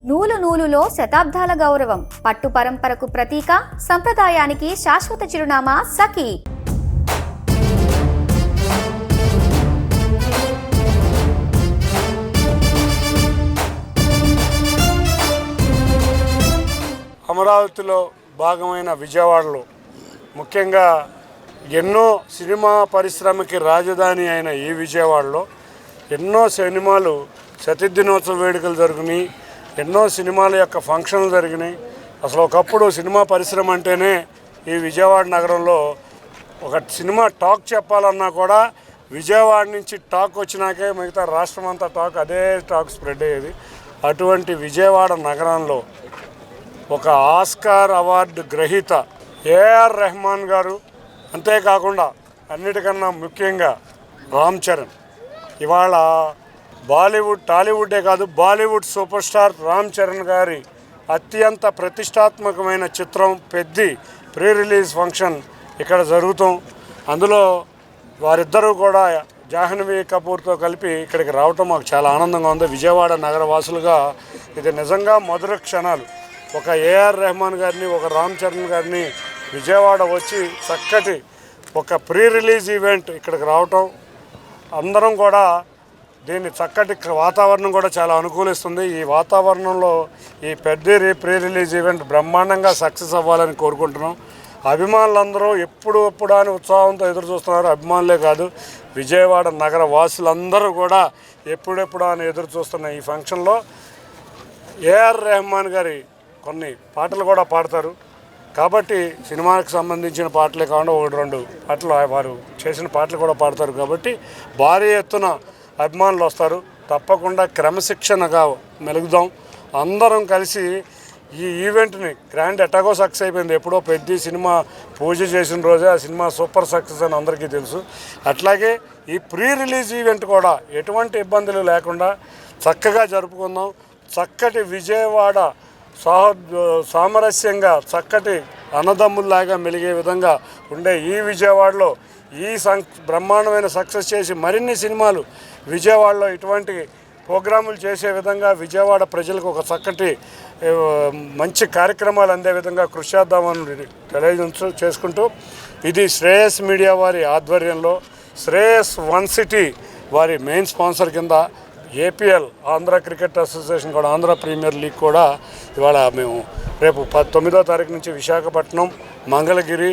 నూలు నూలులో శతాబ్దాల గౌరవం, పట్టు పరంపరకు ప్రతీక, సంప్రదాయానికి శాశ్వత చిరునామా సఖీ. అమరావతిలో భాగమైన విజయవాడలో ముఖ్యంగా ఎన్నో సినిమా పరిశ్రమకి రాజధాని అయిన ఈ విజయవాడలో ఎన్నో సినిమాలు శతదినోత్సవ వేడుకలు జరిగినాయి, ఎన్నో సినిమాల యొక్క ఫంక్షన్లు జరిగినాయి. అసలు ఒకప్పుడు సినిమా పరిశ్రమ అంటేనే ఈ విజయవాడ నగరంలో ఒక సినిమా టాక్ చెప్పాలన్నా కూడా విజయవాడ నుంచి టాక్ వచ్చినాకే మిగతా రాష్ట్రం అంతా టాక్ అదే టాక్ స్ప్రెడ్ అయ్యేది. అటువంటి విజయవాడ నగరంలో ఒక ఆస్కార్ అవార్డు గ్రహీత ఏఆర్ రెహమాన్ గారు, అంతేకాకుండా అన్నిటికన్నా ముఖ్యంగా రామ్ చరణ్, ఇవాళ బాలీవుడ్ టాలీవుడ్డే కాదు బాలీవుడ్ సూపర్ స్టార్ రామ్ చరణ్ గారి అత్యంత ప్రతిష్టాత్మకమైన చిత్రం పెద్ది ప్రీ రిలీజ్ ఫంక్షన్ ఇక్కడ జరుగుతాం. అందులో వారిద్దరూ కూడా జాహ్నవి కపూర్తో కలిపి ఇక్కడికి రావటం మాకు చాలా ఆనందంగా ఉంది. విజయవాడ నగర వాసులుగా ఇది నిజంగా మధుర క్షణాలు. ఒక ఏఆర్ రెహమాన్ గారిని, ఒక రామ్ చరణ్ గారిని విజయవాడ వచ్చి చక్కటి ఒక ప్రీ రిలీజ్ ఈవెంట్ ఇక్కడికి రావటం, అందరం కూడా దీన్ని చక్కటి వాతావరణం కూడా చాలా అనుకూలిస్తుంది. ఈ వాతావరణంలో ఈ పెద్ద ప్రీ రిలీజ్ ఈవెంట్ బ్రహ్మాండంగా సక్సెస్ అవ్వాలని కోరుకుంటున్నాం. అభిమానులందరూ ఎప్పుడు అని ఉత్సాహంతో ఎదురు చూస్తున్నారు. అభిమానులే కాదు, విజయవాడ నగర వాసులందరూ కూడా ఎప్పుడెప్పుడు అని ఎదురు చూస్తున్న ఈ ఫంక్షన్లో ఏఆర్ రెహమాన్ గారి కొన్ని పాటలు కూడా పాడతారు. కాబట్టి సినిమాకి సంబంధించిన పాటలే కాకుండా ఒకటి రెండు పాటలు వారు చేసిన పాటలు కూడా పాడతారు. కాబట్టి భారీ ఎత్తున అభిమానులు వస్తారు. తప్పకుండా క్రమశిక్షణగా మెలుగుదాం. అందరం కలిసి ఈ ఈవెంట్ని గ్రాండ్ ఎటాగో సక్సెస్ అయిపోయింది. ఎప్పుడో పెద్ద సినిమా పూజ చేసిన రోజే ఆ సినిమా సూపర్ సక్సెస్ అని అందరికీ తెలుసు. అట్లాగే ఈ ప్రీ రిలీజ్ ఈవెంట్ కూడా ఎటువంటి ఇబ్బందులు లేకుండా చక్కగా జరుపుకుందాం. చక్కటి విజయవాడ సామరస్యంగా చక్కటి అన్నదమ్ముల్లాగా మెలిగే విధంగా ఉండే ఈ విజయవాడలో ఈ బ్రహ్మాండమైన సక్సెస్ చేసి మరిన్ని సినిమాలు విజయవాడలో ఇటువంటి ప్రోగ్రాములు చేసే విధంగా విజయవాడ ప్రజలకు ఒక చక్కటి మంచి కార్యక్రమాలు అందే విధంగా కృషి చేద్దామని చేసుకుంటూ ఇది శ్రేయస్ మీడియా వారి ఆధ్వర్యంలో శ్రేయస్ వన్ సిటీ వారి మెయిన్ స్పాన్సర్ కింద ఏపీఎల్ ఆంధ్ర క్రికెట్ అసోసియేషన్ కూడా ఆంధ్ర ప్రీమియర్ లీగ్ కూడా ఇవాళ మేము రేపు 9వ తారీఖు నుంచి విశాఖపట్నం, మంగళగిరి,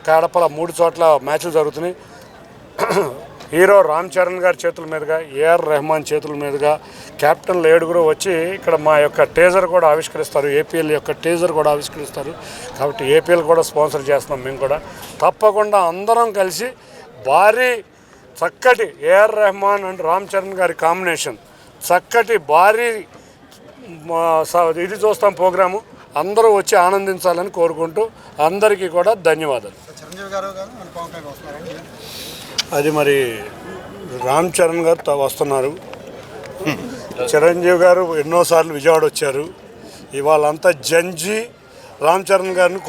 కడపల 3 చోట్ల మ్యాచ్లు జరుగుతున్నాయి. హీరో రామ్ చరణ్ గారి చేతుల మీదుగా, ఏఆర్ రెహమాన్ చేతుల మీదుగా కెప్టెన్లు 7 వచ్చి ఇక్కడ మా యొక్క టేజర్ కూడా ఆవిష్కరిస్తారు. ఏపీఎల్ యొక్క టేజర్ కూడా ఆవిష్కరిస్తారు. కాబట్టి ఏపీఎల్ కూడా స్పాన్సర్ చేస్తున్నాం. మేము కూడా తప్పకుండా అందరం కలిసి భారీ చక్కటి ఏఆర్ రెహమాన్ అండ్ రామ్ చరణ్ గారి కాంబినేషన్ చక్కటి భారీ ఇది చూస్తాం ప్రోగ్రాము. అందరూ వచ్చి ఆనందించాలని కోరుకుంటూ అందరికీ కూడా ధన్యవాదాలు. అది మరి రామ్ చరణ్ గారు వస్తున్నారు. చిరంజీవి గారు ఎన్నోసార్లు విజయవాడ వచ్చారు. ఇవాళంతా జంజీ రామ్ చరణ్ గారిని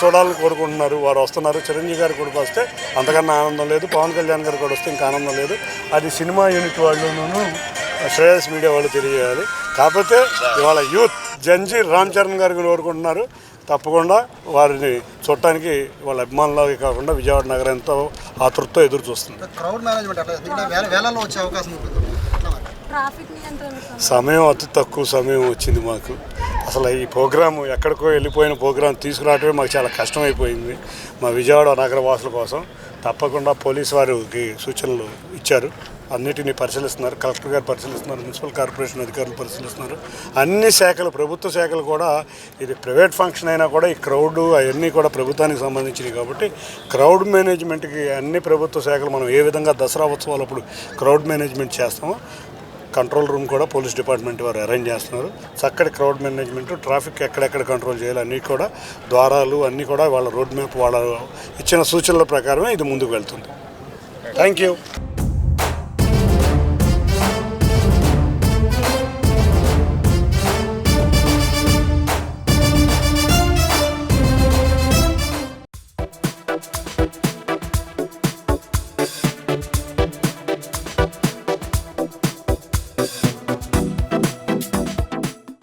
చూడాలని కోరుకుంటున్నారు. వారు వస్తున్నారు. చిరంజీవి గారు కూడా వస్తే అంతకన్నా ఆనందం లేదు. పవన్ కళ్యాణ్ గారు కూడా వస్తే ఇంకా ఆనందం లేదు. అది సినిమా యూనిట్ వాళ్ళను శ్రేయస్ మీడియా వాళ్ళు తెలియజేయాలి. కాకపోతే ఇవాళ యూత్ జంజీ రామ్ చరణ్ గారికి కోరుకుంటున్నారు. తప్పకుండా వారిని చూడటానికి వాళ్ళ అభిమానులకి కాకుండా విజయవాడ నగరం ఎంతో ఆతృతతో ఎదురు చూస్తుంది. సమయం అతి తక్కువ సమయం వచ్చింది మాకు. అసలు ఈ ప్రోగ్రాము ఎక్కడికో వెళ్ళిపోయిన ప్రోగ్రాం తీసుకురావటమే మాకు చాలా కష్టమైపోయింది మా విజయవాడ నగర వాసుల కోసం. తప్పకుండా పోలీసు వారికి సూచనలు ఇచ్చారు. అన్నిటినీ పరిశీలిస్తున్నారు. కలెక్టర్ గారు పరిశీలిస్తున్నారు, మున్సిపల్ కార్పొరేషన్ అధికారులు పరిశీలిస్తున్నారు. అన్ని శాఖలు, ప్రభుత్వ శాఖలు కూడా, ఇది ప్రైవేట్ ఫంక్షన్ అయినా కూడా ఈ క్రౌడ్ అవన్నీ కూడా ప్రభుత్వానికి సంబంధించినవి. కాబట్టి క్రౌడ్ మేనేజ్మెంట్కి అన్ని ప్రభుత్వ శాఖలు మనం ఏ విధంగా దసరా ఉత్సవాలు అప్పుడు క్రౌడ్ మేనేజ్మెంట్ చేస్తామో కంట్రోల్ రూమ్ కూడా పోలీస్ డిపార్ట్మెంట్ వారు అరేంజ్ చేస్తున్నారు. చక్కటి క్రౌడ్ మేనేజ్మెంట్, ట్రాఫిక్ ఎక్కడెక్కడ కంట్రోల్ చేయాలి అన్నీ కూడా, ద్వారాలు అన్నీ కూడా వాళ్ళ రోడ్ మ్యాప్ వాళ్ళ ఇచ్చిన సూచనల ప్రకారమే ఇది ముందుకు వెళ్తుంది. Thank you.